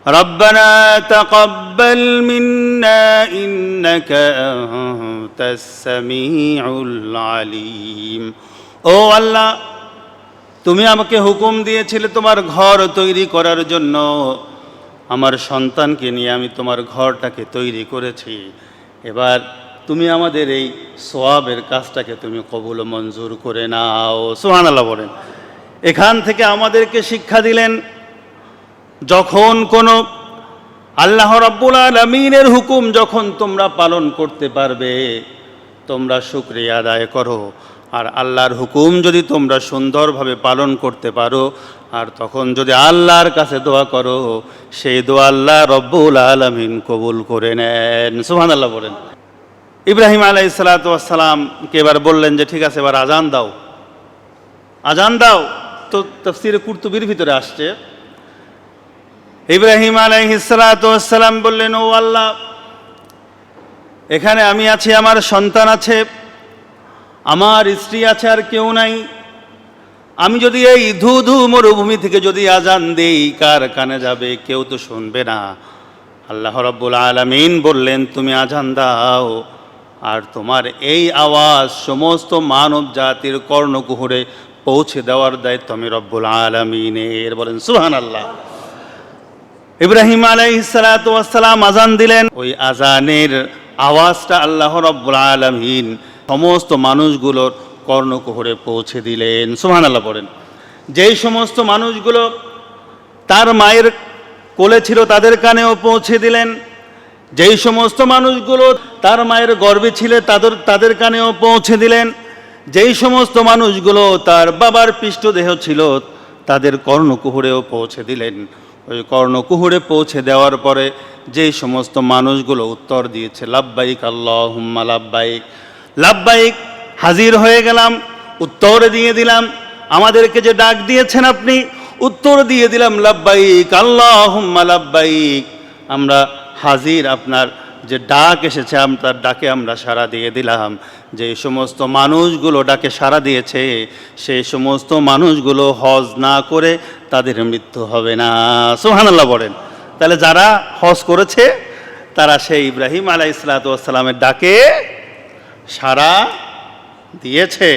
রব্বানা তাকাব্বাল মিন্না ইন্নাকা আনতাস সামিউল আলিম। ও আল্লাহ, তুমি আমাকে হুকুম দিয়েছিলে তোমার ঘর তৈরি করার জন্য। আমার সন্তানকে নিয়ে আমি তোমার ঘরটাকে তৈরি করেছি। এবার তুমি আমাদের এই সওয়াবের কাজটাকে তুমি কবুল মঞ্জুর করে নাও। সুবহানাল্লাহ বলেন। এখান থেকে আমাদেরকে শিক্ষা দিলেন, যখন কোনো আল্লাহ রাব্বুল আলামিনের হুকুম যখন তোমরা পালন করতে পারবে, তোমরা শুকরিয়া আদায় করো। আর আল্লাহর হুকুম যদি তোমরা সুন্দরভাবে পালন করতে পারো, আর তখন যদি আল্লাহর কাছে দোয়া করো, সেই দোয়া আল্লাহ রব্বুল আলামিন কবুল করে নেন। সুবহানাল্লাহ বলেন। ইব্রাহিম আলাইহিস সালাতু ওয়াস সালামকে এবার বললেন যে ঠিক আছে, এবার আজান দাও, আজান দাও। তো তাফসীরে কুরতুবীর ভিতরে আসছে, ইব্রাহিম আলাইহিস সালাতু ওয়াস সালাম বললেন, ও আল্লাহ, এখানে আমি আছি, আমার সন্তান আছে, আমার স্ত্রী আছে, আর কেউ নাই। আমি যদি এই ধুধু মরুভূমি থেকে যদি আজান দেই, কার কানে যাবে? কেউ তো শুনবে না। আল্লাহ রাব্বুল আলামিন বললেন, তুমি আজান দাও, আর তোমার এই আওয়াজ সমস্ত মানব জাতির কর্ণকুহরে পৌঁছে দেওয়ার দায়িত্ব আমি রব্বুল আলামিনের। বলেন সুবহানাল্লাহ। ইব্রাহিম আলাইহিস সালাতু ওয়াস সালাম আজান দিলেন। ওই আজানের আওয়াজটা আল্লাহ রাব্বুল আলামিন সমস্ত মানুষগুলোর কর্ণকুহরে পৌঁছে দিলেন। সুবহানাল্লাহ বলেন। যেই সমস্ত মানুষগুলো তার মায়ের কোলে ছিল তাদের কানেও পৌঁছে দিলেন। যেই সমস্ত মানুষগুলো তার মায়ের গর্ভে ছিল তাদের কানেও পৌঁছে দিলেন। যেই সমস্ত মানুষগুলো তার বাবার পৃষ্ঠদেহ ছিল তাদের কর্ণকুহরেও পৌঁছে দিলেন। ওই কর্ণকুহরে পৌঁছে দেওয়ার পরে যেই সমস্ত মানুষগুলো উত্তর দিয়েছে লাব্বাইক আল্লাহুম্মা লাব্বাইক, লাব্বাইক, হাজির হয়ে গেলাম, উত্তর দিয়ে দিলাম। আমাদেরকে যে ডাক দিয়েছেন আপনি, উত্তর দিয়ে দিলাম লাব্বাইক আল্লাহুম্মা লাব্বাইক। আমরা হাজির, আপনার যে ডাক এসেছে আপনার ডাকে আমরা সাড়া দিয়ে দিলাম। যে সমস্ত মানুষগুলো ডাকে সাড়া দিয়েছে, সেই সমস্ত মানুষগুলো হজ না করে তাদের মৃত্যু হবে না। সুবহানাল্লাহ বলেন। তাহলে যারা হজ করেছে তারা সেই ইব্রাহিম আলাইহিস সালাতু ওয়াস সালামের ডাকে সাড়া দিয়েছে।